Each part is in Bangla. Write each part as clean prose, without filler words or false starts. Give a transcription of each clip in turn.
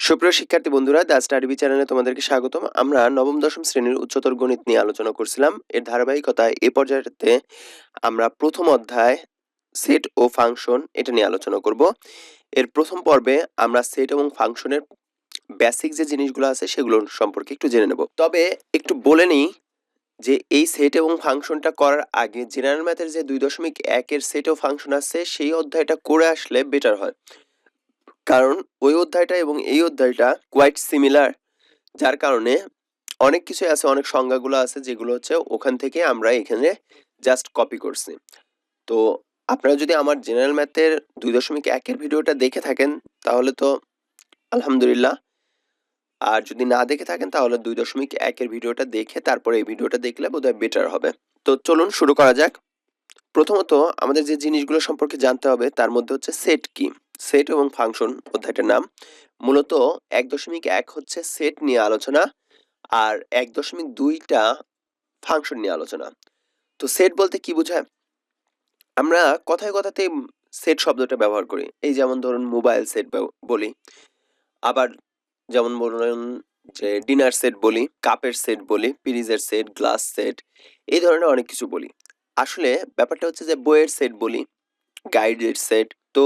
সুপ্রিয় শিক্ষার্থী বন্ধুরা, দ্য স্টাডি বি চ্যানেলে তোমাদেরকে স্বাগতম। আমরা নবম দশম শ্রেণীর উচ্চতর গণিত নিয়ে আলোচনা করছিলাম। এর ধারাবাহিকতায় এ পর্যায়েতে আমরা প্রথম অধ্যায় সেট ও ফাংশন এটা নিয়ে আলোচনা করব। এর প্রথম পর্বে আমরা সেট এবং ফাংশনের বেসিক যে জিনিসগুলো আছে সেগুলো সম্পর্কে একটু জেনে নেব। তবে একটু বলে নিই যে এই সেট এবং ফাংশনটা করার আগে জেনারেল ম্যাথের যে 2.1 এর সেট ও ফাংশন আছে সেই অধ্যায়টা করে আসলে বেটার হয়, কারণ ওই অধ্যায়টা এবং এই অধ্যায়টা কোয়াইট সিমিলার, যার কারণে অনেক কিছু আছে, অনেক সংজ্ঞাগুলো আছে যেগুলো হচ্ছে ওখান থেকে আমরা এখানে জাস্ট কপি করছি। তো আপনারা যদি আমার জেনারেল ম্যাথের 2.1 এর ভিডিওটা দেখে থাকেন তাহলে তো আলহামদুলিল্লাহ, আর যদি না দেখে থাকেন তাহলে 2.1 এর ভিডিওটা দেখে তারপরে এই ভিডিওটা দেখলে বোধহয় বেটার হবে। তো চলুন শুরু করা যাক। প্রথমত আমাদের যে জিনিসগুলো সম্পর্কে জানতে হবে তার মধ্যে হচ্ছে সেট কি। সেট এবং ফাংশন অধ্যায়টার নাম। মূলত 1.1 হচ্ছে সেট নিয়ে আলোচনা, আর 1.2টা ফাংশন নিয়ে আলোচনা। তো সেট বলতে কি বোঝায়? আমরা কথায় কথাতে সেট শব্দটা ব্যবহার করি। এই যেমন ধরুন মোবাইল সেট বলি, আবার যেমন বলুন যে ডিনার সেট বলি, কাপের সেট বলি, ফ্রিজের সেট, গ্লাস সেট, এই ধরনের অনেক কিছু বলি। আসলে ব্যাপারটা হচ্ছে যে বইয়ের সেট বলি, গাইডের সেট। তো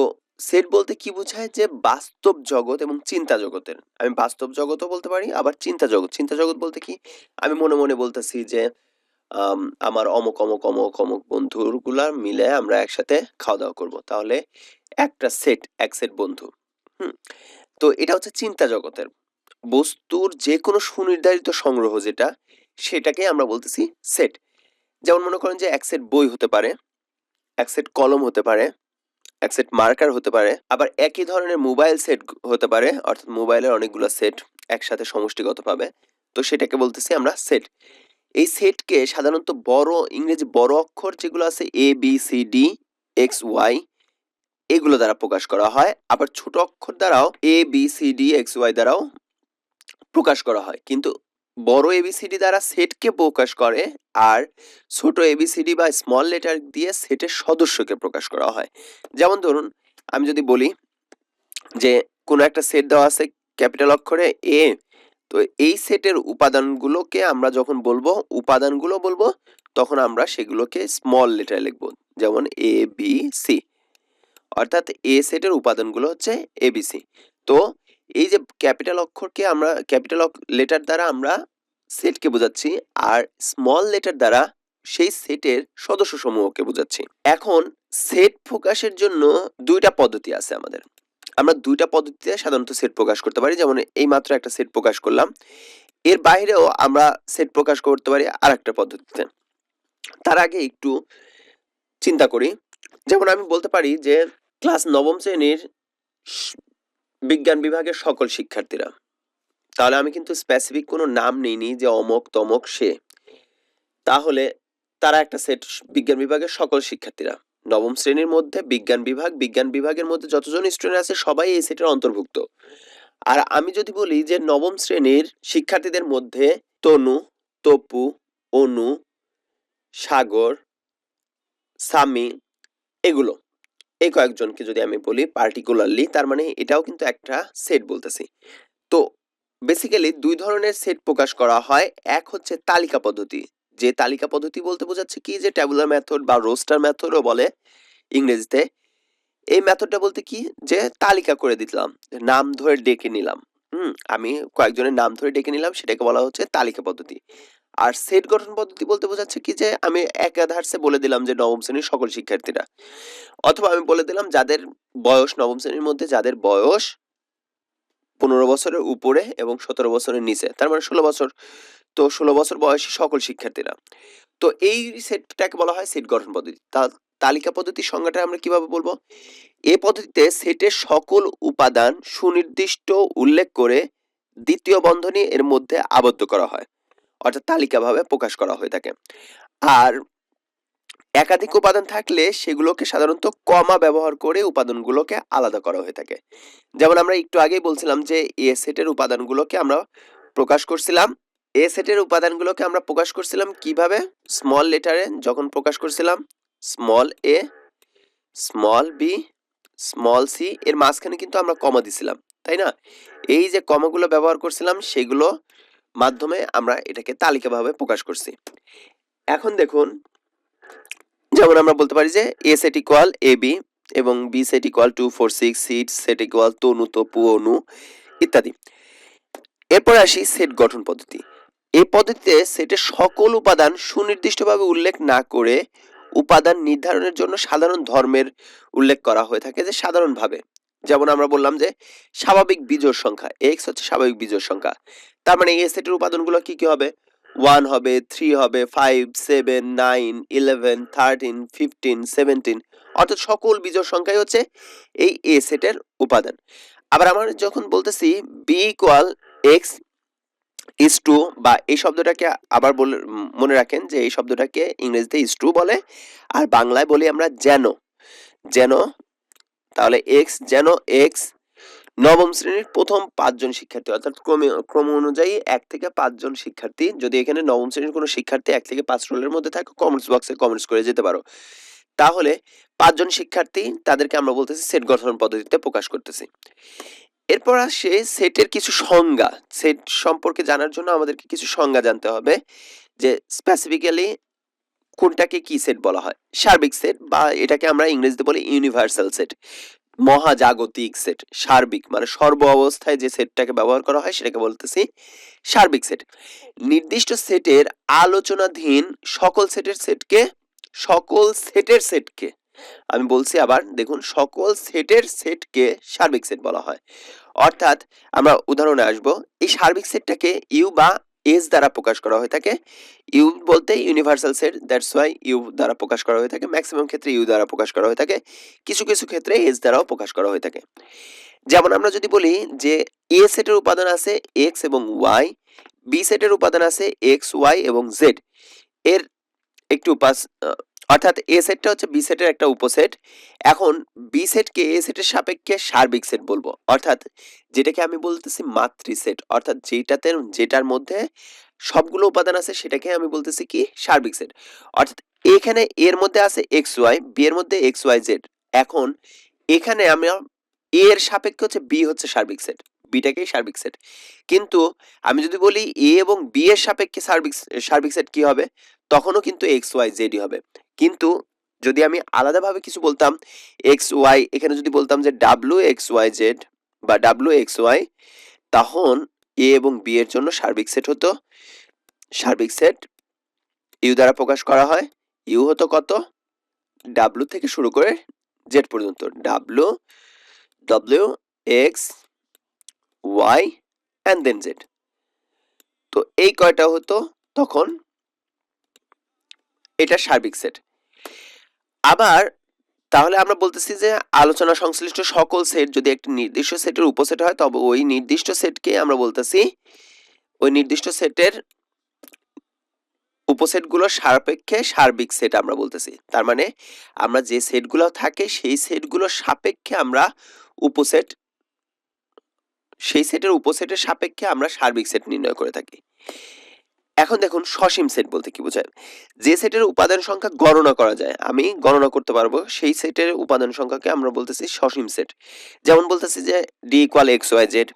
সেট বলতে কি বোঝায়? যে বাস্তব জগৎ এবং চিন্তা জগতের। আমি বাস্তব জগতও বলতে পারি, আবার চিন্তা জগৎ। চিন্তা জগৎ বলতে কি? আমি মনে মনে বলতেছি যে আমার অমুক অমুক অমুক অমুক বন্ধুগুলা মিলে আমরা একসাথে খাওয়া দাওয়া করবো, তাহলে একটা সেট, এক সেট বন্ধু। হুম। তো এটা হচ্ছে চিন্তা জগতের বস্তুর যে কোনো সুনির্ধারিত সংগ্রহ, যেটা সেটাকে আমরা বলতেছি সেট। যেমন মনে করেন যে এক সেট বই হতে পারে, এক সেট কলম হতে পারে, এক সেট মার্কার হতে পারে, আবার একই ধরনের মোবাইল সেট হতে পারে, অর্থাৎ মোবাইলের অনেকগুলো সেট একসাথে সমষ্টিগতভাবে। তো সেটাকে বলতেছি আমরা সেট। এই সেটকে সাধারণত বড় ইংরেজি বড় অক্ষর যেগুলো আছে A B C D X Y, এগুলো দ্বারা প্রকাশ করা হয়। আবার ছোট অক্ষর দ্বারাও A B C D X Y দ্বারাও প্রকাশ করা হয়, কিন্তু বড় এবিসিডি দ্বারা সেটকে প্রকাশ করে, আর ছোট এবিসিডি বা স্মল লেটার দিয়ে সেটের সদস্যকে প্রকাশ করা হয়। যেমন ধরুন আমি যদি বলি যে কোনো একটা সেট দেওয়া আছে ক্যাপিটাল অক্ষরে এ, তো এই সেটের উপাদানগুলোকে আমরা যখন বলবো উপাদানগুলো বলবো, তখন আমরা সেগুলোকে স্মল লেটারে লিখবো, যেমন এ বি সি। অর্থাৎ এ সেটের উপাদানগুলো হচ্ছে এবিসি। তো এই যে ক্যাপিটাল অক্ষরকে আমরা ক্যাপিটাল লেটার দ্বারা আমরা সেটকে বোঝাচ্ছি, আর স্মল লেটার দ্বারা সেই সেটের সদস্য সমূহকে বোঝাচ্ছি। এখন সেট প্রকাশের জন্য দুইটা পদ্ধতি আছে আমাদের। আমরা দুইটা পদ্ধতিতে সাধারণত সেট প্রকাশ করতে পারি। যেমন এই মাত্র একটা সেট প্রকাশ করলাম, এর বাইরেও আমরা সেট প্রকাশ করতে পারি আরেকটা পদ্ধতিতে। তার আগে একটু চিন্তা করি। যেমন আমি বলতে পারি যে ক্লাস নবম শ্রেণীর বিজ্ঞান বিভাগের সকল শিক্ষার্থীরা, তাহলে আমি কিন্তু স্পেসিফিক কোনো নাম নেইনি যে অমক তমক সে, তাহলে তারা একটা সেট। বিজ্ঞান বিভাগের সকল শিক্ষার্থীরা নবম শ্রেণীর মধ্যে বিজ্ঞান বিভাগের মধ্যে যতজন স্টুডেন্ট আছে সবাই এই সেটের অন্তর্ভুক্ত। আর আমি যদি বলি যে নবম শ্রেণীর শিক্ষার্থীদের মধ্যে তনু, তপু, অনু, সাগর, সামি, এগুলো এই কয়েকজনকে যদি আমি বলি পার্টিকুলারলি, তার মানে এটাও কিন্তু একটা সেট বলতেছি। তো বেসিক্যালি দুই ধরনের সেট প্রকাশ করা হয়। এক হচ্ছে তালিকা পদ্ধতি, যে তালিকা পদ্ধতি বলতে বোঝাচ্ছে কি, যে ট্যাবুলার মেথড বা রোস্টার মেথডও বলে ইংরেজিতে। এই মেথডটা বলতে কি, যে তালিকা করে দিলাম, নাম ধরে ডেকে নিলাম। আমি কয়েকজনের নাম ধরে ডেকে নিলাম, সেটাকে বলা হচ্ছে তালিকা পদ্ধতি। আর সেট গঠন পদ্ধতি বলতে বোঝাচ্ছে কি, যে আমি একাধারে বলে দিলাম যে নবম শ্রেণীর সকল শিক্ষার্থীরা, অথবা আমি বলে দিলাম যাদের বয়স নবম শ্রেণীর মধ্যে যাদের বয়স 15 বছরের উপরে এবং 17 বছরের নিচে, তার মানে 16 বছর, তো 16 বছর বয়সী সকল শিক্ষার্থীরা। তো এই সেটটাকে বলা হয় সেট গঠন পদ্ধতি। তালিকা পদ্ধতির সংজ্ঞাটা আমরা কিভাবে বলবো? এই পদ্ধতিতে সেটের সকল উপাদান সুনির্দিষ্ট উল্লেখ করে দ্বিতীয় বন্ধনী এর মধ্যে আবদ্ধ করা হয়, অর্থাৎ তালিকাভাবে প্রকাশ করা হয়ে থাকে। আর একাধিক উপাদান থাকলে সেগুলোকে সাধারণত কমা ব্যবহার করে উপাদানগুলোকে আলাদা করা হয়ে থাকে। যেমন আমরা একটু আগেই বলছিলাম যে এ সেটের উপাদানগুলোকে আমরা প্রকাশ করছিলাম কিভাবে? স্মল লেটারে যখন প্রকাশ করছিলাম, স্মল এ, স্মল বি, স্মল সি, এর মাঝখানে কিন্তু আমরা কমা দিছিলাম, তাই না? এই যে কমাগুলো ব্যবহার করছিলাম সেগুলো মাধ্যমে আমরা এটাকে তালিকাভাবে প্রকাশ করছি। এখন দেখুন, যেমন আমরা বলতে পারি যে A set equal A B এবং B set equal 2 4 6, C set equal Tanu Tapu Anu ইত্যাদি। এরপর আসি সেট গঠন পদ্ধতি। এই পদ্ধতিতে সেটের সকল উপাদান সুনির্দিষ্টভাবে উল্লেখ না করে উপাদান নির্ধারণের জন্য সাধারণ ধর্মের উল্লেখ করা হয়ে থাকে, যে সাধারণভাবে। যেমন আমরা বললাম যে স্বাভাবিক বিজোড় সংখ্যা, এক্স হচ্ছে স্বাভাবিক বিজোড় সংখ্যা। তার মানে এই সেটের উপাদানগুলো কি কি হবে? 1 হবে, 3 হবে, 5, 7, 9, 11, 13, 15, 17, অর্থাৎ সকল বিজোড় সংখ্যাই হচ্ছে এই এ সেটের উপাদান। আবার আমরা যখন বলতেছি B equal X is two, বা এই শব্দটাকে আবার বলে মনে রাখেন যে এই শব্দটাকে ইংরেজিতে ইজ টু বলে, আর বাংলায় বলি আমরা যেন। যেন, তাহলে এক্স, যেন এক্স নবম শ্রেণীর প্রথম 5 জন শিক্ষার্থী, অর্থাৎ ক্রম অনুযায়ী 1 থেকে 5 জন শিক্ষার্থী। যদি এখানে নবম শ্রেণীর কোনো শিক্ষার্থী 1 থেকে 5 রোলের মধ্যে থাকে, কমেন্টস বক্সে কমেন্টস করে যেতে পারো। তাহলে 5 জন শিক্ষার্থী, তাদেরকে আমরা বলতেছি সেট গঠন পদ্ধতিতে প্রকাশ করতেছি। এরপর আসে সেটের কিছু সংজ্ঞা। সেট সম্পর্কে জানার জন্য আমাদেরকে কিছু সংজ্ঞা জানতে হবে, যে স্পেসিফিক্যালি কোনটাকে কি সেট বলা হয়। সার্বিক সেট, বা এটাকে আমরা ইংরেজিতে বলি ইউনিভার্সাল সেট। মহাজাগতিক সেট, সার্বিক মানে সর্ব অবস্থায় যে সেটটাকে ব্যবহার করা হয় সেটাকে বলতেছি সার্বিক সেট। নির্দিষ্ট সেটের আলোচনাধীন সকল সেটের সেটকে আমি বলছি আবার, দেখুন, সকল সেটের সেটকে সার্বিক সেট বলা হয়। অর্থাৎ আমরা উদাহরণে আসব, এই সার্বিক সেটটাকে ইউ বা এস দ্বারা প্রকাশ করা হয়ে থাকে। ইউ বলতে universal set, that's why U দ্বারা প্রকাশ করা হয়ে থাকে। ম্যাক্সিমাম ক্ষেত্রে ইউ দ্বারা প্রকাশ করা হয়ে থাকে, কিছু কিছু ক্ষেত্রে এস দ্বারাও প্রকাশ করা হয়ে থাকে। যেমন আমরা যদি বলি যে এ সেটের উপাদান আছে এক্স এবং ওয়াই, বি সেটের উপাদান আছে এক্স, ওয়াই এবং জেড। এর একটু অর্থাৎ এ সেটটা হচ্ছে বি সেটের একটা উপসেট। এখন বি সেটকে এ সেটের সাপেক্ষে সার্বিক সেট বলবো, অর্থাৎ যেটাকে আমি বলতেছি মাতৃ সেট, অর্থাৎ যেটার মধ্যে সবগুলো উপাদান আছে সেটাকে আমি বলতেছি কি সার্বিক সেট। অর্থাৎ এখানে এর মধ্যে আছে এক্স ওয়াই, বি এর মধ্যে এক্স ওয়াই জেড। এখন এখানে আমরা এ এর সাপেক্ষে হচ্ছে বি হচ্ছে সার্বিক সেট, বিটাকেই সার্বিক সেট। কিন্তু আমি যদি বলি এ এবং বি এর সাপেক্ষে সার্বিক সেট কি হবে, তখনও কিন্তু এক্স ওয়াই জেডই হবে। কিন্তু যদি আমি আলাদাভাবে কিছু বলতাম, এক্স ওয়াই, এখানে যদি বলতাম যে ডাব্লিউ এক্স ওয়াই জেড বা ডাব্লিউ এক্স ওয়াই, তখন এ এবং বি এর জন্য সার্বিক সেট হতো, সার্বিক সেট ইউ দ্বারা প্রকাশ করা হয়। ইউ হতো কত? ডাব্লিউ থেকে শুরু করে জেড পর্যন্ত, W, W X Y and then Z. তো এই কয়টা হতো তখন এটা সার্বিক সেট। আবার তাহলে আমরা বলতেছি যে আলোচনা সংশ্লিষ্ট সকল সেট যদি একটি নির্দিষ্ট সেটের উপসেট হয়, তবে ওই নির্দিষ্ট সেটকে আমরা বলতেছি, ওই নির্দিষ্ট সেটের উপসেটগুলোর সাপেক্ষে সার্বিক সেট আমরা বলতেছি। তার মানে আমরা যে সেটগুলো থাকে সেই সেটগুলোর সাপেক্ষে আমরা উপসেট, সেই সেটের উপসেটের সাপেক্ষে আমরা সার্বিক সেট নির্ণয় করে থাকি। এখন দেখুন সসীম সেট বলতে কি বোঝায়। যে সেটের উপাদান সংখ্যা গণনা করা যায়, আমি গণনা করতে পারবো, সেই সেটের উপাদান সংখ্যাকে আমরা বলতেছি সসীম সেট। যেমন বলতেছি যে D equal X Y Z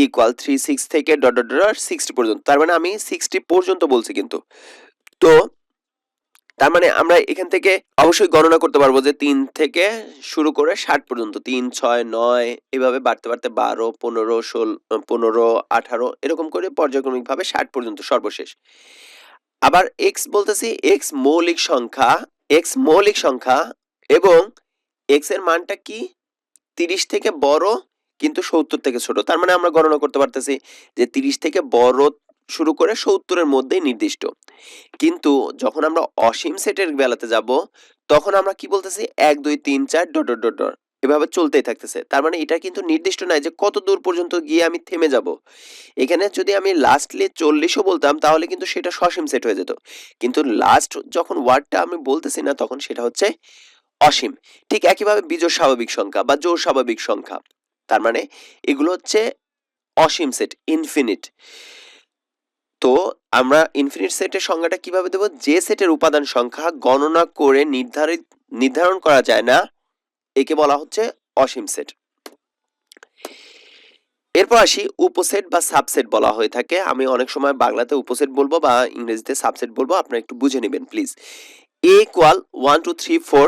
equal 3 6 থেকে ডট ডট ডট 60 পর্যন্ত। তার মানে আমি 60 পর্যন্ত বলছি কিন্তু। তো তার মানে আমরা এখান থেকে অবশ্যই গণনা করতে পারবো যে 3 থেকে শুরু করে 60 পর্যন্ত, 3 6 9 এভাবে বাড়তে বাড়তে 12 15 16 15 18 এরকম করে পর্যায়ক্রমিকভাবে 60 পর্যন্ত সর্বশেষ। আবার এক্স বলতেছি এক্স মৌলিক সংখ্যা এবং এক্স এর মানটা কি 30 থেকে বড় কিন্তু 70 থেকে ছোট। তার মানে আমরা গণনা করতে পারতেছি যে 30 থেকে বড় শুরু করে 70 এর মধ্যেই নির্দিষ্ট। কিন্তু যখন আমরা অসীম সেটের বেলাতে যাব, তখন আমরা কি বলতেছি 1 2 3 4 ডট ডট ডট ডট এভাবে চলতেই থাকতেছে। তার মানে এটা কিন্তু নির্দিষ্ট নাই যে কত দূর পর্যন্ত গিয়ে আমি থেমে যাব। এখানে যদি আমি লাস্টলি 40ও বলতাম তাহলে কিন্তু সেটা সসীম সেট হয়ে যেত, কিন্তু লাস্ট যখন ওয়ার্ডটা আমি বলতেছি না তখন সেটা হচ্ছে অসীম। ঠিক একইভাবে বিজোড় স্বাভাবিক সংখ্যা বা জোড় স্বাভাবিক সংখ্যা, তার মানে এগুলো হচ্ছে অসীম সেট, ইনফিনিট। তো আমরা ইনফিনিট সেটের সংজ্ঞাটা কিভাবে দেব? যে সেটের উপাদান সংখ্যা গণনা করে নির্ধারণ করা যায় না, একে বলা হচ্ছে অসীম সেট। এরপর আসি উপসেট বা সাবসেট বলা হয়ে থাকে। আমি অনেক সময় বাংলাতে উপসেট বলবো বা ইংরেজিতে সাবসেট বলবো, আপনারা একটু বুঝে নেবেন please. A equal 1 2 3 4,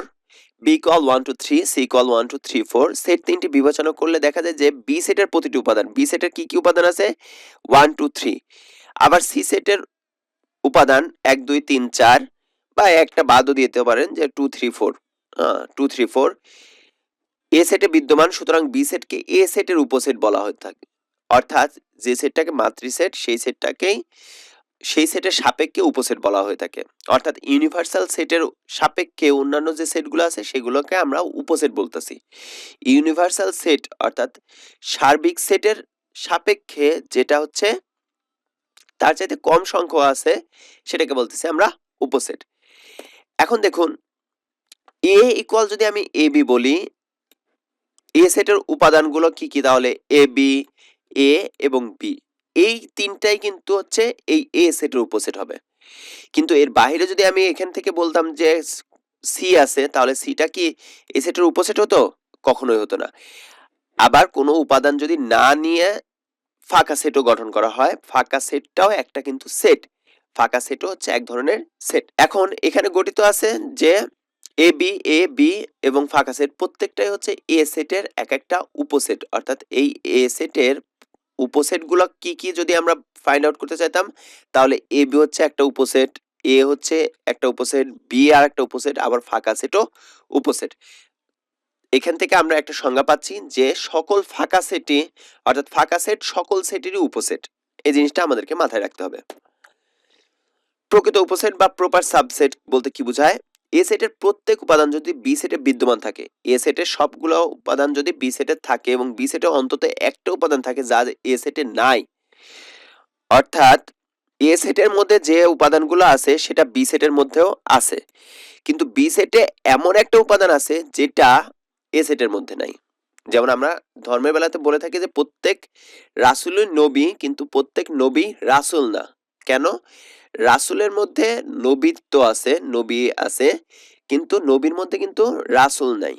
B equal 1 2 3, C equal 1 2 3 4। Set তিনটি বিবেচনা করলে দেখা যায় যে বি সেটের প্রতিটি উপাদান, বি সেটের কি কি উপাদান আছে 1 2 3, আবার সি সেটের উপাদান 1 2 3 4, বা একটা বাদও দিতে পারেন যে 2 3 4, 2 3 4 এ সেটে বিদ্যমান, সুতরাং বি সেটকে এ সেটের উপসেট বলা হয়ে থাকে। অর্থাৎ যে সেটটাকে মাতৃসেট সেই সেটের সাপেক্ষে উপসেট বলা হয়ে থাকে। অর্থাৎ ইউনিভার্সাল সেটের সাপেক্ষে অন্যান্য যে সেটগুলো আছে সেগুলোকে আমরা উপসেট বলতেছি। ইউনিভার্সাল সেট অর্থাৎ সার্বিক সেটের সাপেক্ষে যেটা হচ্ছে তার চাইতে কম সংখ্যা আছে সেটাকে বলতেছি আমরা উপসেট। এখন দেখুন, এ ইকুয়াল যদি আমি এ বি বলি, এ সেটের উপাদানগুলো কি কি, তাহলে এ বি, এ এবং বি, এই তিনটাই কিন্তু হচ্ছে এই এ সেটের উপসেট হবে। কিন্তু এর বাইরে যদি আমি এখান থেকে বলতাম যে সি আছে, তাহলে সিটা কি এ সেটের উপসেট হতো? কখনোই হতো না। আবার কোনো উপাদান যদি না নিয়ে ফাঁকা সেটও গঠন করা হয়, ফাঁকা সেটটাও একটা কিন্তু সেট, ফাঁকা সেটও হচ্ছে এক ধরনের সেট। এখন এখানে গঠিত আছে যে এ বি এবং ফাঁকা সেট প্রত্যেকটাই হচ্ছে এ সেটের এক একটা উপসেট। অর্থাৎ এই এ সেটের উপসেটগুলো কি কি যদি আমরা ফাইন্ড আউট করতে চাইতাম, তাহলে এ বি হচ্ছে একটা উপসেট, এ হচ্ছে একটা উপসেট, বি আর একটা উপসেট, আবার ফাঁকা সেটও উপসেট। এখান থেকে আমরা একটা সংজ্ঞা পাচ্ছি যে সকল ফাঁকা সেটই, অর্থাৎ ফাঁকা সেট সকল সেটেরই উপসেট। এই জিনিসটা আমাদেরকে মাথায় রাখতে হবে। প্রকৃত উপসেট বা প্রপার সাবসেট বলতে কি বোঝায়? এ সেটের প্রত্যেক উপাদান যদি বি সেটে বিদ্যমান থাকে, এ সেটের সবগুলো উপাদান যদি বি সেটে থাকে এবং বি সেটে অন্তত একটা উপাদান থাকে যা এ সেটে নাই, অর্থাৎ এ সেটের মধ্যে যে উপাদানগুলো আছে সেটা বি সেটের মধ্যেও আছে, কিন্তু বি সেটে এমন একটা উপাদান আছে যেটা এ সেটের মধ্যে নাই। যেমন আমরা ধর্মের বেলাতে বলে থাকি যে প্রত্যেক রাসূলই নবী, কিন্তু প্রত্যেক নবী রাসূল না। কেন? রাসূলের মধ্যে নবীত্ব আছে, নবী আছে, কিন্তু নবীর মধ্যে কিন্তু রাসূল নাই।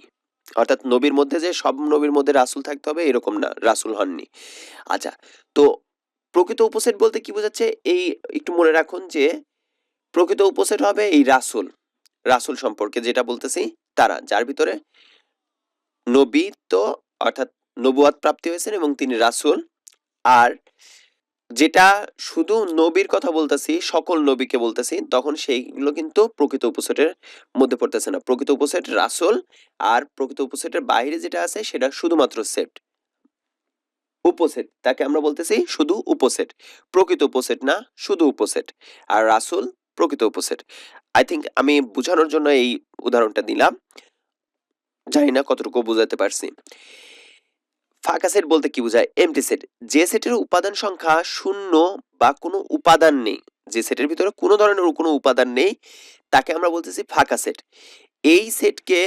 অর্থাৎ নবীর মধ্যে যে সব নবীর মধ্যে রাসূল থাকতে হবে এরকম না, রাসূল হননি। আচ্ছা, তো প্রকৃত উপসেট বলতে কি বোঝাচ্ছে, এই একটু মনে রাখুন যে প্রকৃত উপসেট হবে এই রাসূল, রাসূল সম্পর্কে যেটা বলতেছি তারা, যার ভিতরে নবীত্ব অর্থাৎ নবুয়াত প্রাপ্তি হয়েছেন এবং তিনি রাসূল। আর যেটা শুধু নবীর কথা বলতেছি, সকল নবীকে বলতেছি, তখন সেইগুলো কিন্তু প্রকৃত উপসেটের মধ্যে পড়তেছে না। প্রকৃত উপসেট রাসূল, আর প্রকৃত উপসেটের বাইরে যেটা আছে সেটা শুধুমাত্র সেট, উপসেট, তাকে আমরা বলতেছি শুধু উপসেট। প্রকৃত উপসেট না, শুধু উপসেট। আর রাসূল প্রকৃত উপসেট। আই থিংক আমি বোঝানোর জন্য এই উদাহরণটা দিলাম, জানি না কতটুকু বোঝাতে পারছি। ফাঁকা সেট বলতে কি বোঝায়? এমটি সেট, যে সেটের উপাদান সংখ্যা শূন্য বা কোনো উপাদান নেই, যে সেটের ভিতরে কোনো ধরনের কোনো উপাদান নেই, তাকে আমরা বলতেছি ফাঁকা সেট। এই সেটকে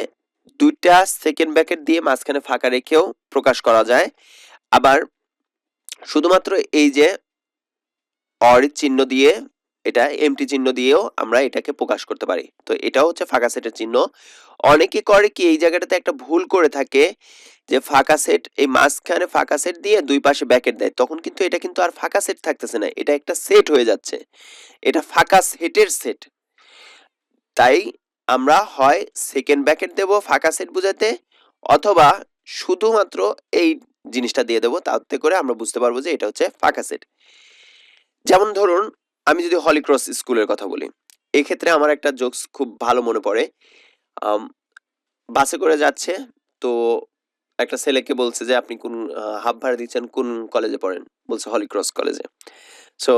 দুইটা সেকেন্ড ব্র্যাকেট দিয়ে মাঝখানে ফাঁকা রেখেও প্রকাশ করা যায়, আবার শুধুমাত্র এই যে অর চিহ্ন দিয়ে, এটা এমটি চিহ্ন দিয়েও আমরা এটাকে প্রকাশ করতে পারি। তো এটাও হচ্ছে ফাঁকা সেটের চিহ্ন। অনেকে করে কি এই জায়গাটাতে একটা ভুল করে থাকে যে ফাঁকা সেট, এই মাঝখানে ফাঁকা সেট দিয়ে দুই পাশে ব্র্যাকেট দেয়, তখন কিন্তু এটা কিন্তু আর ফাঁকা সেট থাকতেছে না, এটা একটা সেট হয়ে যাচ্ছে, এটা ফাঁকা সেটের সেট। তাই আমরা হয় সেকেন্ড ব্র্যাকেট দেব ফাঁকা সেট বোঝাতে, অথবা শুধুমাত্র এই জিনিসটা দিয়ে দেবো, তাতে করে আমরা বুঝতে পারবো যে এটা হচ্ছে ফাঁকা সেট। যেমন ধরুন, আমি যদি হলিক্রস স্কুলের কথা বলি, এক্ষেত্রে আমার একটা জোকস খুব ভালো মনে পড়ে। বাসে করে যাচ্ছে, তো একটা ছেলেকে বলছে যে আপনি কোন হাফ ভাড়া দিচ্ছেন, কোন কলেজে পড়েন? বলছে হলিক্রস কলেজে। সো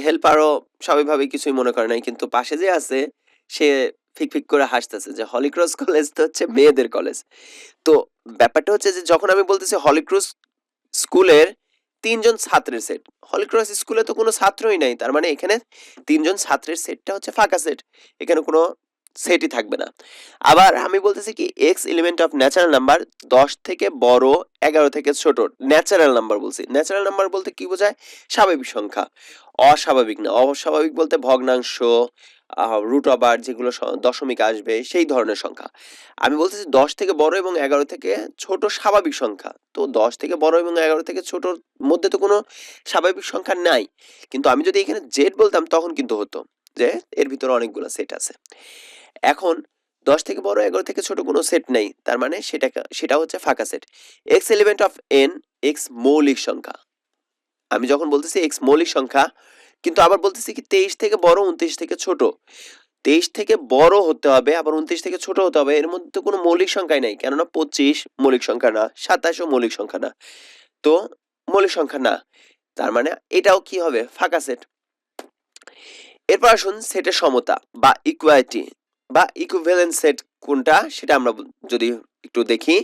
হেল্পারও স্বাভাবিকভাবে কিছুই মনে করে নাই, কিন্তু পাশে যে আছে সে ফিক ফিক করে হাসতেছে যে হলিক্রস কলেজ তো হচ্ছে মেয়েদের কলেজ। তো ব্যাপারটা হচ্ছে যে যখন আমি বলতেছি হলিক্রস স্কুলের তিনজন ছাত্রের সেট, হলিক্রস স্কুলে তো কোনো ছাত্রই নাই, তার মানে এখানে তিনজন ছাত্রের সেটটা হচ্ছে ফাঁকা সেট, এখানে কোনো সেটই থাকবে না। আবার আমি বলতেছি কি x element of natural number, 10 থেকে বড় 11 থেকে ছোট, ন্যাচারাল নাম্বার বলছি। ন্যাচারাল নাম্বার বলতে কি বোঝায়? স্বাভাবিক সংখ্যা, অস্বাভাবিক না। অস্বাভাবিক বলতে ভগ্নাংশ, রুট ওভার যেগুলো দশমিক আসবে সেই ধরনের সংখ্যা। আমি বলতেছি 10 থেকে বড় এবং 11 থেকে ছোট স্বাভাবিক সংখ্যা। তো 10 থেকে বড় এবং 11 থেকে ছোটর মধ্যে তো কোনো স্বাভাবিক সংখ্যা নাই। কিন্তু আমি যদি এখানে জেড বলতাম তখন কিন্তু হতো যে এর ভিতরে অনেকগুলো সেট আছে। এখন 10 থেকে বড় 11 থেকে ছোট কোনো সেট নেই, তার মানে সেটা হচ্ছে ফাঁকা set. X element of N, x মৌলিক সংখ্যা। আমি যখন বলতেছি এক্স মৌলিক সংখ্যা, কিন্তু আবার বলতেছি কি 23 থেকে বড় 29 থেকে ছোট। 23 থেকে বড় হতে হবে, আবার 29 থেকে ছোট হতে হবে, এর মধ্যে তো কোনো মৌলিক সংখ্যাই নাই, কেননা 25 মৌলিক সংখ্যা না, 27ও মৌলিক সংখ্যা না, তো মৌলিক সংখ্যা না, তার মানে এটাও কি হবে, ফাঁকা সেট। এরপর আসুন সেটের সমতা বা ইকুয়ালিটি বা ইকুইভ্যালেন্ট সেট কোনটা সেটা আমরা যদি একটু দেখি।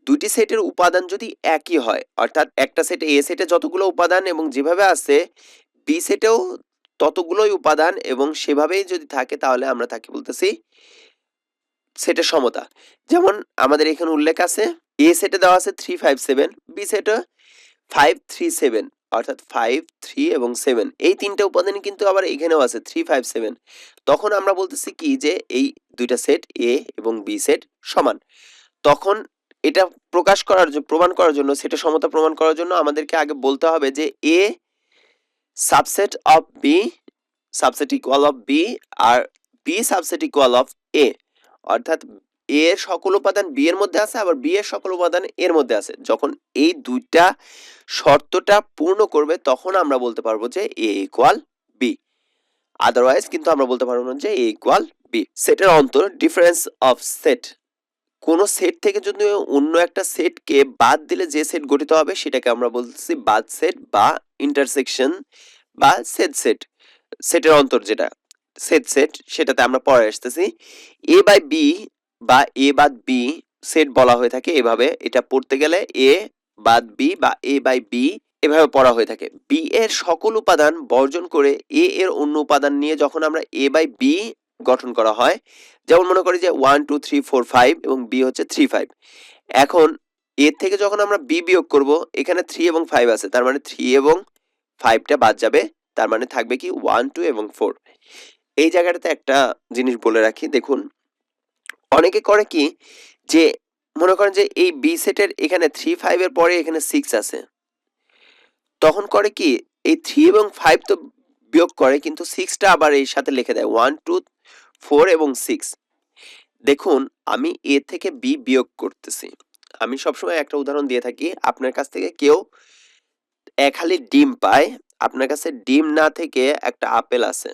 দুটি সেটের উপাদান যদি একই হয়, অর্থাৎ একটা সেটে এ সেটে যতগুলো উপাদান এবং যেভাবে আছে বি সেটেও ততগুলোই উপাদান এবং সেভাবেই যদি থাকে, তাহলে আমরা তাকে বলতেছি সেটের সমতা। যেমন আমাদের এখানে উল্লেখ আছে এ সেটে দেওয়া আছে 357, বি সেটে 537, অর্থাৎ 5, 3 এবং 7 এই তিনটা উপাদানই কিন্তু আবার এখানেও আছে 357। তখন আমরা বলতেছি কি যে এই দুইটা সেট এ এবং বি সেট সমান। তখন এটা প্রমাণ করার জন্য, সেটের সমতা প্রমাণ করার জন্য আমাদেরকে আগে বলতে হবে যে A subset of B subset equal of B আর B subset equal of A, অর্থাৎ এ এর সকল উপাদান বি এর মধ্যে আছে, আবার বি এর সকল উপাদান এর মধ্যে আছে। যখন এই দুইটা শর্তটা পূর্ণ করবে তখন আমরা বলতে পারবো যে এ ইকুয়াল বি, আদারওয়াইজ কিন্তু আমরা বলতে পারবো না যে এ ইকুয়াল বি। সেটের অন্তর ডিফারেন্স অফ সেট, কোন সেট থেকে যদি অন্য একটা সেটকে বাদ দিলে যে সেট গঠিত হবে সেটাকে আমরা বলতেছি বাদ সেট বা ইন্টারসেকশন বা সেট সেট। সেটের অন্তর যেটা সেট সেটাতে আমরা পরে আসতেছি। এ বাই বি বা এ বাদ বি সেট বলা হয়ে থাকে এভাবে, এটা পড়তে গেলে এ বাদ বি বা এ বাই বি এভাবে পড়া হয়ে থাকে। বি এর সকল উপাদান বর্জন করে এ এর অন্য উপাদান নিয়ে যখন আমরা এ বাই বি গঠন করা হয়, যেমন মনে করি যে 1 2 3 4 5 এবং বি হচ্ছে 3 5। এখন এর থেকে যখন আমরা বি বিয়োগ করব, এখানে 3 এবং 5 আছে, তার মানে 3 এবং 5টা বাদ যাবে, তার মানে থাকবে কি 1 2 এবং 4। এই জায়গাটাতে একটা জিনিস বলে রাখি, দেখুন অনেকে করে কি যে মনে করেন যে এই বি সেটের এখানে 3 5 এর পরে এখানে 6 আছে, তখন করে কি এই 3 এবং 5 তো বিয়োগ করে, কিন্তু 6টা আবার এর সাথে লিখে দেয় 1 2 4 এবং 6। দেখুন আমি এ থেকে বি বিয়োগ করতেছি। আমি সবসময় একটা উদাহরণ দিয়ে থাকি, আপনার কাছ থেকে কেউ এক হালি ডিম পায়, আপনার কাছে ডিম না থেকে একটা আপেল আছে,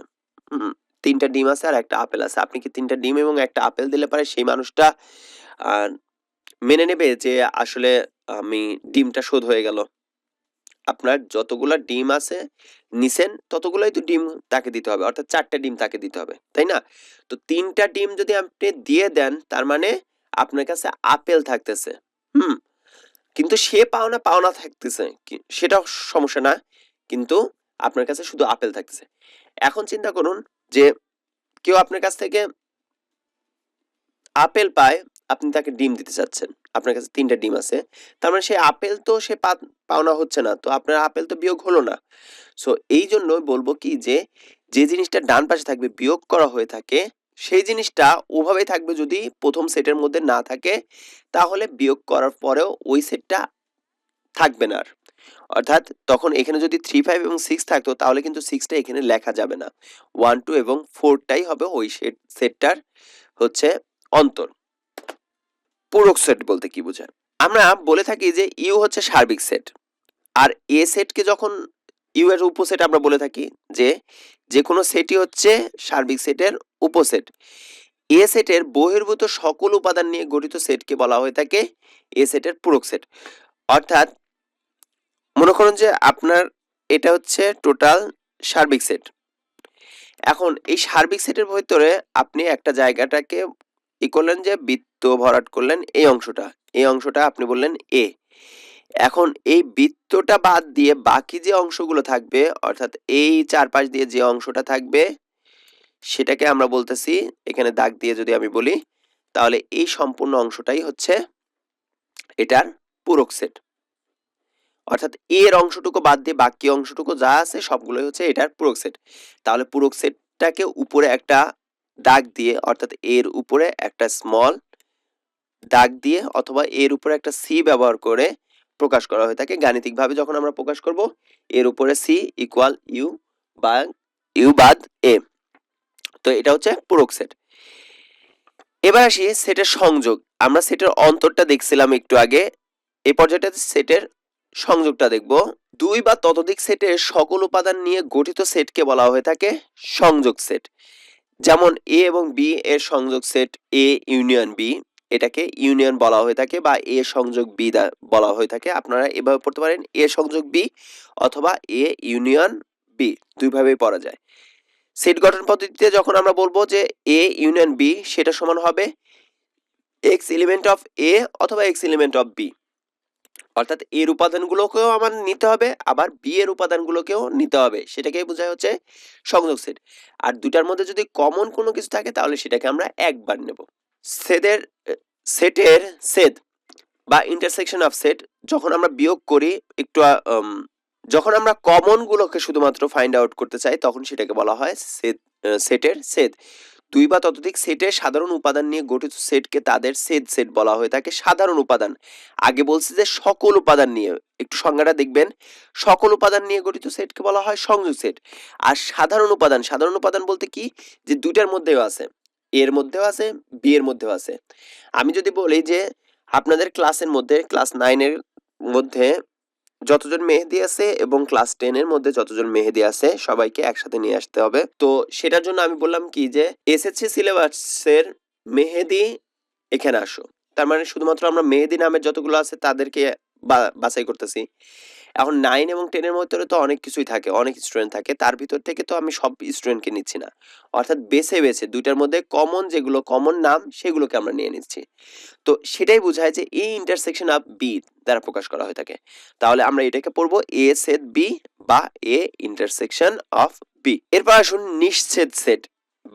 তিনটা ডিম আছে আর একটা আপেল আছে, আপনি কি তিনটা ডিম এবং একটা আপেল দিলে পারে সেই মানুষটা মেনে নেবে যে আসলে আমি ডিমটা শোধ হয়ে গেল? আপনার যতগুলা ডিম আছে নিছেন ততগুলাই তো ডিম তাকে দিতে হবে, অর্থাৎ 4টা ডিম তাকে দিতে হবে, তাই না? তো 3টা ডিম যদি আপনি দিয়ে দেন, তার মানে আপনার কাছে আপেল থাকতেছে, কিন্তু সে পাওনা থাকতেছে, সেটা সমস্যা না, কিন্তু আপনার কাছে শুধু আপেল থাকতেছে। এখন চিন্তা করুন যে কেউ আপনার কাছ থেকে আপেল পায়, আপনি তাকে ডিম দিতে চাচ্ছেন, আপনার কাছে 3টা ডিম আছে, তার মানে সেই আপেল তো সে পাওনা হচ্ছে না, তো আপনার আপেল তো বিয়োগ হলো না। সো এই জন্য বলবো কি যে যে জিনিসটা ডান পাশে থাকবে বিয়োগ করা হয়ে থাকে, সেই জিনিসটা ওভাবেই থাকবে। যদি প্রথম সেটের মধ্যে না থাকে তাহলে বিয়োগ করার পরেও ওই সেটটা থাকবে না আর, অর্থাৎ তখন এখানে যদি 3 5 এবং 6 থাকতো তাহলে কিন্তু 6টা এখানে লেখা যাবে না, 1 2 এবং 4টাই হবে ওই সেটটার হচ্ছে অন্তর। পূরক সেট বলতে কি বোঝায়? আমরা বলে থাকি যে ইউ হচ্ছে সার্বিক সেট, আর এ সেটকে যখন ইউ এর উপসেট আমরা বলে থাকি যে যে কোনো সেটই হচ্ছে সার্বিক সেটের উপসেট। এ সেটের বহির্ভূত সকল উপাদান নিয়ে গঠিত সেটকে বলা হয়ে থাকে এ সেটের পূরক সেট। অর্থাৎ মনে করুন যে আপনার এটা হচ্ছে টোটাল সার্বিক সেট। এখন এই সার্বিক সেটের ভিতরে আপনি একটা জায়গাটাকে ই করলেন যে বৃত্ত ভরাট করলেন, এই অংশটা আপনি বললেন এ। এখন এই বৃত্তটা বাদ দিয়ে বাকি যে অংশগুলো থাকবে, অর্থাৎ এই চারপাশ দিয়ে যে অংশটা থাকবে সেটাকে আমরা বলতেছি, এখানে দাগ দিয়ে যদি আমি বলি তাহলে এই সম্পূর্ণ অংশটাই হচ্ছে এটার পূরক সেট। অর্থাৎ এর অংশটুকু বাদ দিয়ে বাকি অংশটুকু যা আছে সবগুলোই হচ্ছে এটার পূরক সেট। তাহলে পূরক সেট সেটটাকে উপরে একটা দাগ দিয়ে অর্থাৎ এর উপরে একটা স্মল দাগ দিয়ে অথবা এর উপরে একটা সি ব্যবহার করে প্রকাশ করা হয়ে থাকে। গাণিতিকভাবে যখন আমরা প্রকাশ করব এর উপরে সি ইকুয়াল ইউ বা ইউ বাদ এ। তো এটা হচ্ছে পূরক সেট। এবার আসি সেটের সংযোগ। আমরা সেটের অন্তরটা দেখছিলাম একটু আগে, এই পর্যায়টাতে সেটের সংযোগটা দেখব। দুই বা ততোধিক সেটের সকল উপাদান নিয়ে গঠিত সেটকে বলা হয়ে থাকে সংযোগ সেট। যেমন এ এবং বি এর সংযোগ সেট এ ইউনিয়ন বি, এটাকে ইউনিয়ন বলা হয়ে থাকে বা এ সংযোগ বি বলা হয়ে থাকে। আপনারা এভাবে পড়তে পারেন এ সংযোগ বি অথবা এ ইউনিয়ন বি, দুইভাবেই পড়া যায়। সেট গঠন পদ্ধতিতে যখন আমরা বলবো যে এ ইউনিয়ন বি, সেটা সমান হবে এক্স এলিমেন্ট অফ এ অথবা এক্স এলিমেন্ট অফ বি, অর্থাৎ এর উপাদানগুলোকেও আমার নিতে হবে আবার বি এর উপাদানগুলোকেও নিতে হবে, সেটাকেই বোঝায় হচ্ছে সংযোগ সেট। আর দুটার মধ্যে যদি কমন কোনো কিছু থাকে তাহলে সেটাকে আমরা একবার নেব। সেটের সেট বা ইন্টারসেকশন অফ সেট যখন আমরা বিয়োগ করি একটু যখন আমরা কমন গুলোকে শুধুমাত্র ফাইন্ড আউট করতে চাই তখন সেটাকে বলা হয় সেটের সেট। দুই বা ততোধিক সেটের সাধারণ উপাদান নিয়ে গঠিত সেটকে তাদের সেট বলা হয়ে থাকে। সাধারণ উপাদান, আগে বলছি যে সকল উপাদান নিয়ে, একটু সংজ্ঞাটা দেখবেন। সকল উপাদান নিয়ে গঠিত সেটকে বলা হয় সংযোগ সেট। আর সাধারণ উপাদান বলতে কি, যে দুইটার মধ্যেও আছে, এর মধ্যেও আছে বি এর মধ্যেও আছে। আমি যদি বলি যে আপনাদের ক্লাসের মধ্যে ক্লাস 9 এর মধ্যে যতজন মেহেদি আছে এবং ক্লাস 10 এর মধ্যে যতজন মেহেদি আছে সবাইকে একসাথে নিয়ে আসতে হবে। তো সেটার জন্য আমি বললাম কি যে এসএসসি সিলেবাসের মেহেদি এখানে আসো। তার মানে শুধুমাত্র আমরা মেহেদি নামের যতগুলো আছে তাদেরকে বাছাই করতেছি। এখন 9 এবং 10 এর মধ্যে তো অনেক কিছুই থাকে, অনেক স্টুডেন্ট থাকে, তার ভিতর থেকে তো আমি সব স্টুডেন্টকে নিচ্ছি না, অর্থাৎ বেছে বেছে দুইটার মধ্যে কমন যেগুলো কমন নাম সেগুলোকে আমরা নিয়ে নিচ্ছি। তো সেটাই বোঝায় যে এই ইন্টারসেকশন অফ বি দ্বারা প্রকাশ করা হয়ে থাকে। তাহলে আমরা এটাকে পড়বো এ সেট বি বা এ ইন্টারসেকশন অফ বি। এরপর আসুন নিঃচ্ছেদ সেট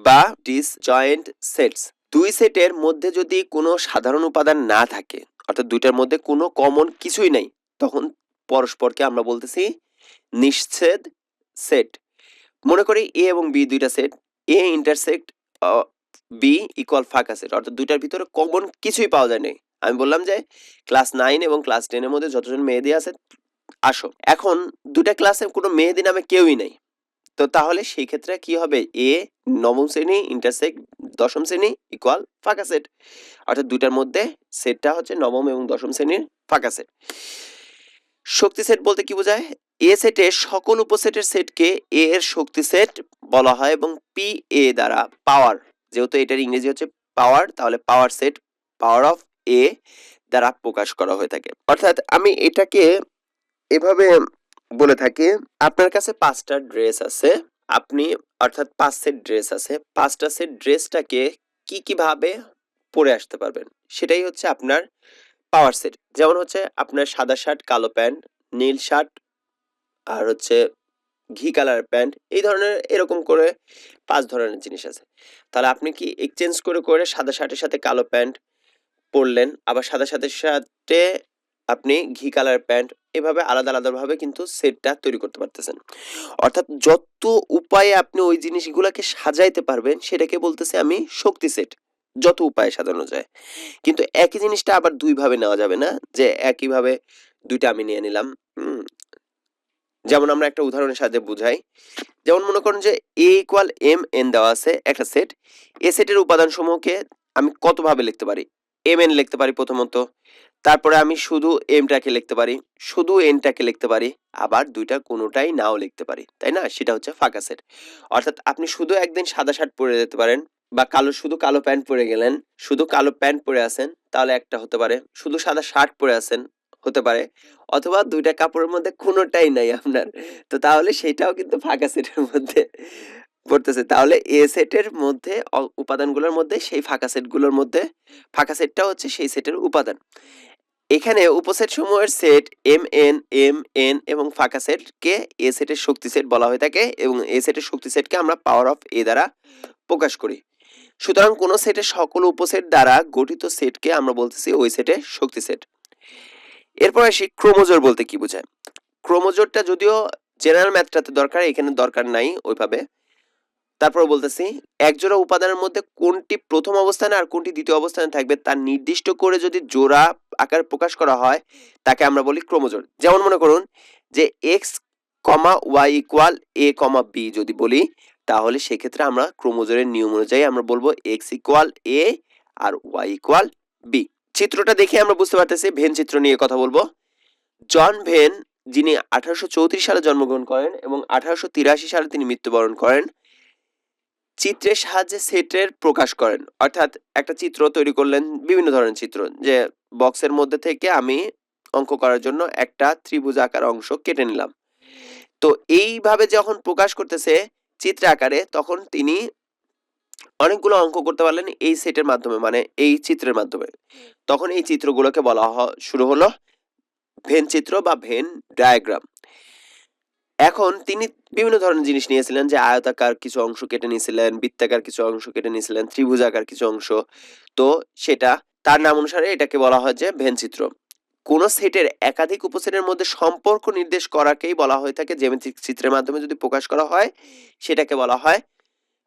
বা ডিসজয়েন্ট সেটস। দুই সেটের মধ্যে যদি কোনো সাধারণ উপাদান না থাকে, অর্থাৎ দুইটার মধ্যে কোনো কমন কিছুই নাই, তখন পরস্পরকে আমরা বলতেছি নিঃচ্ছেদ সেট। মনে করি এ এবং বি দুইটা সেট, এ ইন্টারসেক্ট বি ইকুয়াল ফাঁকা সেট, অর্থাৎ দুইটার ভিতরে কমন কিছুই পাওয়া যায় নাই। আমি বললাম যে ক্লাস 9 এবং ক্লাস 10 এর মধ্যে যতজন মেহেদি আছে আসো। এখন দুটা ক্লাসে কোনো মেহেদি নামে কেউই নাই, তো তাহলে সেই ক্ষেত্রে কি হবে, এ নবম শ্রেণী ইন্টারসেক্ট দশম শ্রেণী ইকুয়াল ফাঁকা সেট, অর্থাৎ দুইটার মধ্যে সেটটা হচ্ছে নবম এবং দশম শ্রেণীর ফাঁকা সেট। শক্তি সেট বলতে কি বোঝায়, এ সেটের সকল উপসেটের সেটকে এ এর শক্তি সেট বলা হয় এবং পি এ দ্বারা পাওয়ার, যেহেতু এটার ইংরেজি হচ্ছে পাওয়ার, তাহলে পাওয়ার সেট পাওয়ার অফ এ দ্বারা প্রকাশ করা হয়ে থাকে। অর্থাৎ আমি এটাকে এভাবে বলে থাকি, আপনার কাছে 5টা ড্রেস আছে, আপনি অর্থাৎ 5 সেট ড্রেস আছে, 5টা সেট ড্রেসটাকে কি কিভাবে পরে আসতে পারবেন সেটাই হচ্ছে আপনার পাওয়ার সেট। যেমন হচ্ছে আপনার সাদা শার্ট, কালো প্যান্ট, নীল শার্ট আর হচ্ছে ঘি কালার প্যান্ট, এই ধরনের এরকম করে 5 ধরনের জিনিস আছে। তাহলে আপনি কি এক্সচেঞ্জ করে করে সাদা শার্টের সাথে কালো প্যান্ট পরলেন, আবার সাদা শার্টের সাথে আপনি ঘি কালার প্যান্ট, এভাবে আলাদা আলাদা ভাবে কিন্তু সেটটা তৈরি করতে পারতেছেন। অর্থাৎ যত উপায়ে আপনি ওই জিনিসগুলোকে সাজাইতে পারবেন সেটাকে বলতেছি আমি শক্তি সেট, যত উপায়ে সাজানো যায়। কিন্তু একই জিনিসটা আবার দুই ভাবে নেওয়া যাবে না, যে একইভাবে দুইটা আমি নিয়ে নিলাম। যেমন আমরা একটা উদাহরণের সাথে বুঝাই, যেমন মনে করেন যে এ ইকুয়াল এম এন দেওয়া আছে একটা সেট, এ সেটের উপাদান সমূহকে আমি কত ভাবে লিখতে পারি, এম এন লিখতে পারি প্রথমত, তারপরে আমি শুধু এমটাকে লিখতে পারি, শুধু এনটাকে লিখতে পারি, আবার দুইটা কোনোটাই নাও লিখতে পারি, তাই না? সেটা হচ্ছে ফাঁকা সেট। অর্থাৎ আপনি শুধু একদিন সাদা শার্ট পরে যেতে পারেন, বা শুধু কালো প্যান্ট পরে গেলেন, শুধু কালো প্যান্ট পরে আছেন তাহলে একটা হতে পারে, শুধু সাদা শার্ট পরে আছেন হতে পারে, অথবা দুইটা কাপড়ের মধ্যে কোনোটাই নাই আপনার, তো তাহলে সেটাও কিন্তু ফাঁকা সেটের মধ্যে পড়তেছে। তাহলে এ সেটের মধ্যে উপাদানগুলোর মধ্যে সেই ফাঁকা সেটগুলোর মধ্যে ফাঁকা সেটটা হচ্ছে সেই সেটের উপাদান। এখানে উপসেট সমূহের সেট এম এন এবং ফাঁকা সেটকে এ সেটের শক্তি সেট বলা হয়ে থাকে এবং এ সেটের শক্তি সেটকে আমরা পাওয়ার অফ এ দ্বারা প্রকাশ করি। সুতরাং কোন সেটের সকল উপসেট দ্বারা গঠিত সেটকে আমরা বলতেছি ওই সেটের শক্তি সেট। এরপর আসি ক্রোমোজোর বলতে কি বোঝায়। ক্রোমোজোরটা যদিও জেনারেল ম্যাথটাতে দরকার, এখানে দরকার নাই ওইভাবে, তারপর বলতেছি একজোড়া উপাদানের মধ্যে কোনটি প্রথম অবস্থানে আর কোনটি দ্বিতীয় অবস্থানে থাকবে তা নির্দিষ্ট করে যদি জোড়া আকারে প্রকাশ করা হয় তাকে আমরা বলি ক্রোমোজোর। যেমন মনে করুন যে এক্স কমা ওয়াই ইকুয়াল এ কমা বি যদি বলি, তাহলে সেক্ষেত্রে আমরা ক্রোমোজোরের নিয়ম অনুযায়ী আমরা বলবো এক্স ইকুয়াল এ আর ওয়াই ইকুয়াল বি। চিত্রটা দেখে আমরা বুঝতে পারতেছি ভেন চিত্র নিয়ে কথা বলবো। জন ভেন, যিনি 1834 সালে জন্মগ্রহণ করেন এবং 1883 সালে তিনি মৃত্যুবরণ করেন, চিত্রের সাহায্যে সেটের প্রকাশ করেন। অর্থাৎ একটা চিত্র তৈরি করলেন, বিভিন্ন ধরনের চিত্র, যে বক্সের মধ্যে থেকে আমি অঙ্ক করার জন্য একটা ত্রিভুজ আকার অংশ কেটে নিলাম। তো এইভাবে যখন প্রকাশ করতেছে চিত্র আকারে, তখন তিনি অনেকগুলো অঙ্ক করতে পারলেন এই সেটের মাধ্যমে, মানে এই চিত্রের মাধ্যমে। তখন এই চিত্রগুলোকে বলা শুরু হলো ভেন চিত্র বা ভেন ডায়াগ্রাম। এখন তিনি বিভিন্ন ধরনের জিনিস নিয়েছিলেন, যে আয়তাকার কিছু অংশ কেটে নিয়েছিলেন, বৃত্তাকার কিছু অংশ কেটে নিয়েছিলেন, ত্রিভুজাকার কিছু অংশ। তো সেটা তার নাম অনুসারে এটাকে বলা হয় যে ভেন চিত্র। কোন সেটের একাধিক উপসেটের মধ্যে সম্পর্ক নির্দেশ করাকেই বলা হয়ে থাকে জ্যামিতিক চিত্রের মাধ্যমে যদি প্রকাশ করা হয় সেটাকে বলা হয়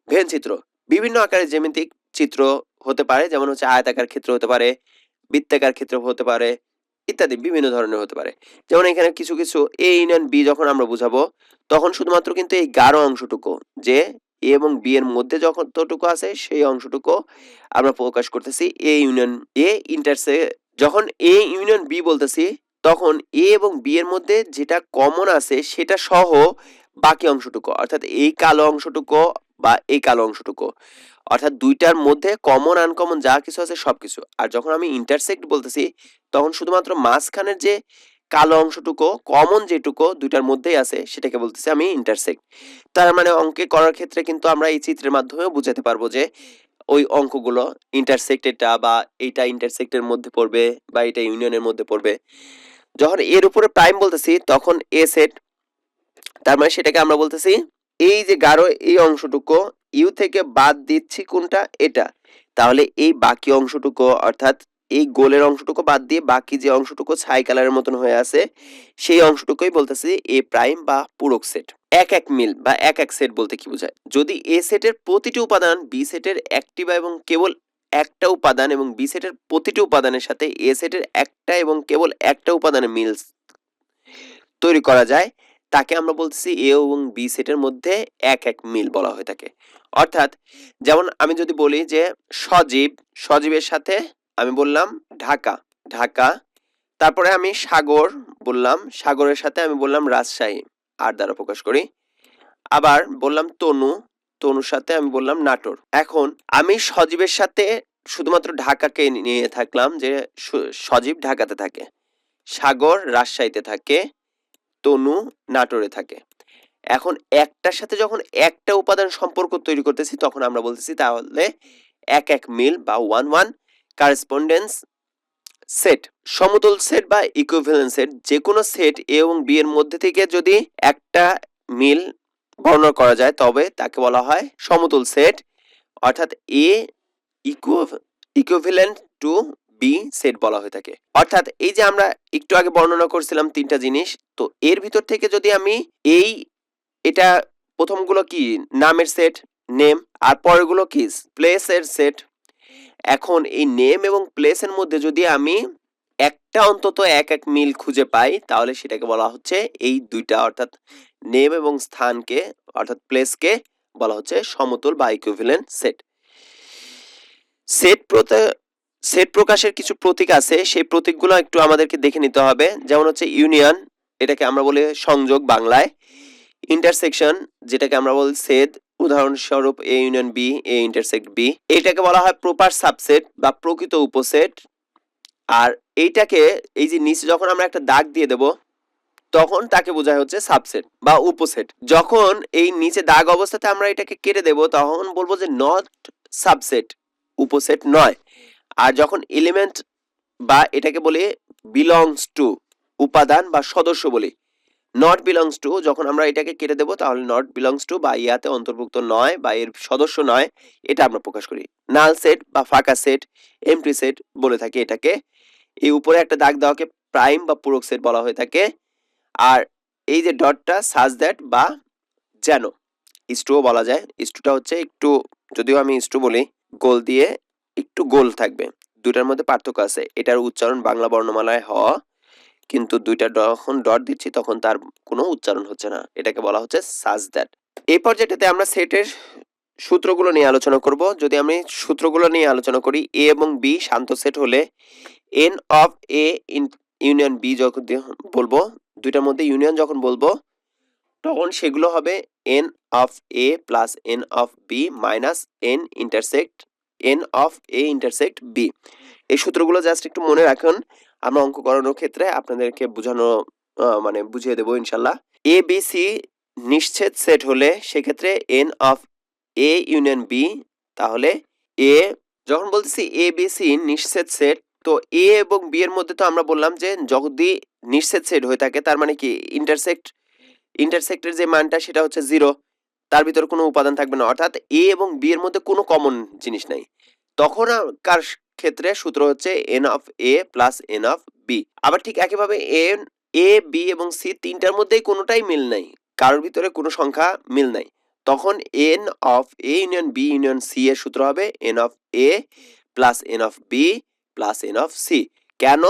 ভেন চিত্র। বিভিন্ন আকারের জ্যামিতিক চিত্র হতে পারে, যেমন হচ্ছে আয়তাকার ক্ষেত্র হতে পারে, বৃত্তাকার ক্ষেত্র হতে পারে, ইত্যাদি বিভিন্ন ধরনের হতে পারে। যেমন এখানে কিছু কিছু এ ইউনিয়ন বি যখন আমরা বুঝাবো, তখন শুধুমাত্র কিন্তু এই গাঢ় অংশটুকু, যে এ এবং বি এর মধ্যে যতটুকু আছে সেই অংশটুকু আমরা প্রকাশ করতেছি এ ইউনিয়ন এ ইন্টারসে। যখন এ ইউনিয়ন বি বলতেছি, তখন এ এবং বি এর মধ্যে যেটা কমন আছে সেটা সহ বাকি অংশটুকু, অর্থাৎ এই কালো অংশটুকু বা এই কালো অংশটুকু, অর্থাৎ দুইটার মধ্যে কমন আনকমন যা কিছু আছে সবকিছু। আর যখন আমি ইন্টারসেক্ট বলতেছি, তখন শুধুমাত্র মাঝখানের যে কালো অংশটুকু, কমন যেটুকু দুইটার মধ্যেই আছে, সেটাকে বলতেছি আমি ইন্টারসেক্ট। তার মানে অঙ্কে করার ক্ষেত্রে কিন্তু আমরা এই চিত্রের মাধ্যমেও বুঝাতে পারবো যে ওই অঙ্কগুলো ইন্টারসেক্টেডটা বা এইটা ইন্টারসেক্টের মধ্যে পড়বে বা এটা ইউনিয়নের মধ্যে পড়বে। যখন এর উপরে প্রাইম বলতেছি, তখন এ সেট, তার মানে সেটাকে আমরা বলতেছি এই যে গাঢ় এই অংশটুকু ইউ থেকে বাদ দিচ্ছি কোনটা, এটা। তাহলে এই বাকি অংশটুকু, অর্থাৎ এই গোলের অংশটুকু বাদ দিয়ে বাকি যে অংশটুকু ছাই কালারের মতন হয়ে আছে, সেই অংশটুকুই বলতেছি এ প্রাইম বা পূরক সেট। এক এক মিল বা এক এক সেট বলতে কি বোঝায়? যদি এ সেটের প্রতিটি উপাদান বি সেটের একটি বা এবং কেবল একটা উপাদান এবং বি সেটের প্রতিটি উপাদানের সাথে এ সেটের একটা এবং কেবল একটা উপাদানের মিল তৈরি করা যায়, তাকে আমরা বলতেছি এ এবং বি সেটের মধ্যে এক এক মিল বলা হয়ে থাকে। অর্থাৎ যেমন আমি যদি বলি যে সজীব, সজীবের সাথে আমি বললাম ঢাকা, ঢাকা। তারপরে আমি সাগর বললাম, সাগরের সাথে আমি বললাম রাজশাহী, আর দ্বারা প্রকাশ করি। আবার বললাম তনু, তনুর সাথে আমি বললাম নাটোর। এখন আমি সজীবের সাথে শুধুমাত্র ঢাকাকে নিয়ে থাকলাম, যে সজীব ঢাকাতে থাকে, সাগর রাজশাহীতে থাকে, তনু নাটোরে থাকে। এখন একটার সাথে যখন একটা উপাদান সম্পর্ক তৈরি করতেছি, তখন আমরা বলতেছি তাহলে এক এক মিল বা ওয়ান ওয়ান কারেসপন্ডেন্স সেট। সমতুল সেট বা ইকুইভ্যালেন্ট সেট, যে কোনো সেট এ এবং বি এর মধ্যে থেকে যদি একটা মিল বর্ণনা করা যায় তবে তাকে বলা হয় সমতুল সেট, অর্থাৎ এ ইকুইভ্যালেন্ট টু বি সেট বলা হয়ে থাকে। অর্থাৎ এই যে আমরা একটু আগে বর্ণনা করছিলাম তিনটা জিনিস, তো এর ভিতর থেকে যদি আমি এটা প্রথমগুলো কি নামের সেট, নেম, আর পরেরগুলো কি প্লেসের সেট। এখন এই নেম এবং প্লেসের মধ্যে যদি আমি একটা অন্তত এক এক মিল খুঁজে পাই, তাহলে সেটাকে বলা হচ্ছে এই দুইটা, অর্থাৎ নেম এবং স্থানকে অর্থাৎ প্লেসকে বলা হচ্ছে সমতুল বা ইকুইভ্যালেন্ট সেট। সেট প্রকাশের কিছু প্রতীক আছে, সেই প্রতীকগুলো একটু আমাদেরকে দেখে নিতে হবে। যেমন হচ্ছে ইউনিয়ন, এটাকে আমরা বলি সংযোগ বাংলায়। ইন্টারসেকশন, যেটাকে আমরা বলি ছেদ, উদাহরণস্বরূপ A union B, A intersect B. এটাকে বলা হয় প্রপার সাবসেট বা প্রকৃত উপসেট। আর এইটাকে এই যে নিচে যখন আমরা একটা দাগ দিয়ে দেব, তখন তাকে বোঝায় হচ্ছে সাবসেট বা উপসেট। যখন এই নিচে দাগ অবস্থাতে আমরা এটাকে কেটে দেব, তখন বলবো যে নট সাবসেট, উপসেট নয়। আর যখন এলিমেন্ট বা এটাকে বলি বিলংস টু, উপাদান বা সদস্য বলি, নট বিলংস টু, যখন আমরা এটাকে কেটে দেবো তাহলে নট বিলংস টু বা ইয়াতে অন্তর্ভুক্ত নয় বা এর সদস্য নয়, এটা আমরা প্রকাশ করি। নাল সেট বা ফাঁকা সেট, এমপ্টি সেট বলে থাকি এটাকে। এই উপরে একটা দাগ দেওয়াকে প্রাইম বা পূরক সেট বলা হয়ে থাকে। আর এই যে ডটটা সাজ দ্যাট বা যেন, ইস্টুও বলা যায়। ইস্টুটা হচ্ছে একটু, যদিও আমি ইস্টু বলি, গোল দিয়ে একটু গোল থাকবে। দুইটার মধ্যে পার্থক্য আছে। এটার উচ্চারণ বাংলা বর্ণমালায় হ, কিন্তু দুইটা যখন ডট দিচ্ছি তখন তার কোনো উচ্চারণ হচ্ছে না। এটাকে বলা হচ্ছে সাজ দ্যাট। এই পর্যায়টাতে আমরা সেটের সূত্রগুলো নিয়ে আলোচনা করব। যদি আমি সূত্রগুলো নিয়ে আলোচনা করি, এ এবং বি শান্ত সেট হলে n of A union B যখন বলবো, দুইটার মধ্যে ইউনিয়ন যখন বলবো, তখন সেগুলো হবে n of A plus n of B minus n of A intersect B. এই সূত্রগুলো জাস্ট একটু মনে রাখুন, আমরা অঙ্ক করানোর ক্ষেত্রে আপনাদেরকে বোঝানো মানে বুঝিয়ে দেবো ইনশাল্লাহ। এ বি সি নিশ্চিত সেট হলে সেক্ষেত্রে n of A union B, তাহলে এ, যখন বলতেছি এ বি সি নিশ্চিত সেট, তো এ এবং বি এর মধ্যে তো আমরা বললাম যে যদি নিশ্চিত সেট হয়ে থাকে তার মানে কি ইন্টারসেক্টের যে মানটা সেটা হচ্ছে 0, তার ভিতরে কোনো উপাদান থাকবে না, অর্থাৎ এ এবং বি এর মধ্যে কোনো কমন জিনিস নাই। তখন কার ক্ষেত্রে সূত্র হচ্ছে n of A plus n of B. আবার ঠিক একইভাবে এ বি এবং সি তিনটার মধ্যেই কোনোটাই মিল নাই, কারোর ভিতরে কোনো সংখ্যা মিল নাই, তখন n of A union B union C এর সূত্র হবে n of A plus n of B plus n of C. কেন?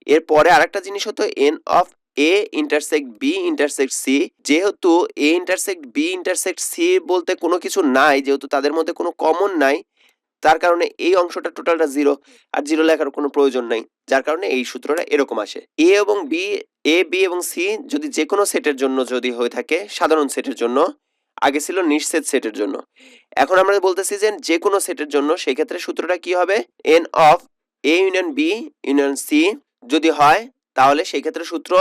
এরপরে আরেকটা জিনিস হতো n of A intersect B intersect C. যেহেতু A intersect B intersect C বলতে কোনো কিছু নাই, যেহেতু তাদের মধ্যে কোনো কমন নাই, তার কারণে এই অংশটা টোটালটা 0, আর 0 লেখার কোনো প্রয়োজন নাই, যার কারণে এই সূত্রটা এরকম আসে। এ এবং বি, এ বি এবং সি যদি যে কোনো সেটের জন্য যদি হয়ে থাকে, সাধারণ সেটের জন্য, আগে ছিল নিশ্চিত সেটের জন্য, এখন আমরা বলতেছি যে কোনো সেটের জন্য, সেই ক্ষেত্রে সূত্রটা কি হবে? N of A union B union C যদি হয়, তাহলে সেই ক্ষেত্রে সূত্র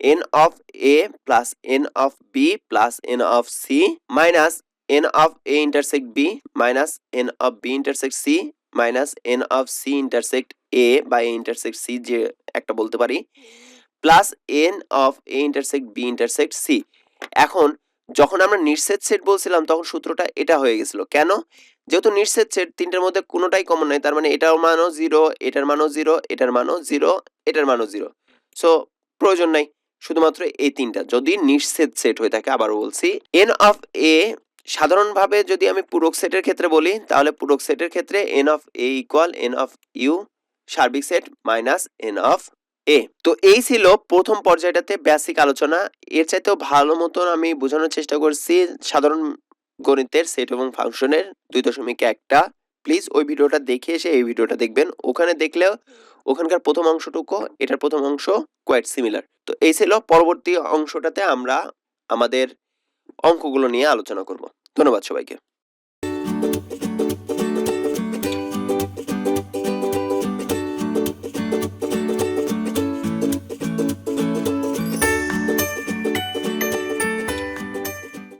n of A plus n of B plus n of C minus n of A intersect B minus n of B intersect C minus n of C intersect A বা এ ইন্টারসেক্ট সি, যে একটা বলতে পারি, plus n of A intersect B intersect C. এখন যখন আমরা নিশ্চিত সেট বলছিলাম তখন সূত্রটা এটা হয়ে গেছিল। কেন? যেহেতু নিশ্চিত সেট তিনটার মধ্যে কোনোটাই কমন নাই, তার মানে এটার মানও 0, এটার মানও 0, এটার মানও 0, এটার মানও 0, সো প্রয়োজন নাই, শুধুমাত্র এই তিনটা যদি নিশ্চিত সেট হয়ে থাকে। আবার বলছি, এন অফ এ সাধারণভাবে যদি আমি পূরক সেটের ক্ষেত্রে বলি, তাহলে পূরক সেটের ক্ষেত্রে n of A equal n of U সার্বিক set minus n of A. তো এই ছিল প্রথম পর্যায়টাতে বেসিক আলোচনা। এর চাইতেও ভালো মতন আমি বোঝানোর চেষ্টা করছি সাধারণ গণিতের সেট এবং ফাংশনের 2.1টা। প্লিজ ওই ভিডিওটা দেখে এসে এই ভিডিওটা দেখবেন, ওখানে দেখলেও ওখানকার প্রথম অংশটুকু এটার প্রথম অংশ কোয়াইট সিমিলার। তো এই ছিল, পরবর্তী অংশটাতে আমরা আমাদের অঙ্কগুলো নিয়ে আলোচনা করব। ধন্যবাদ সবাইকে।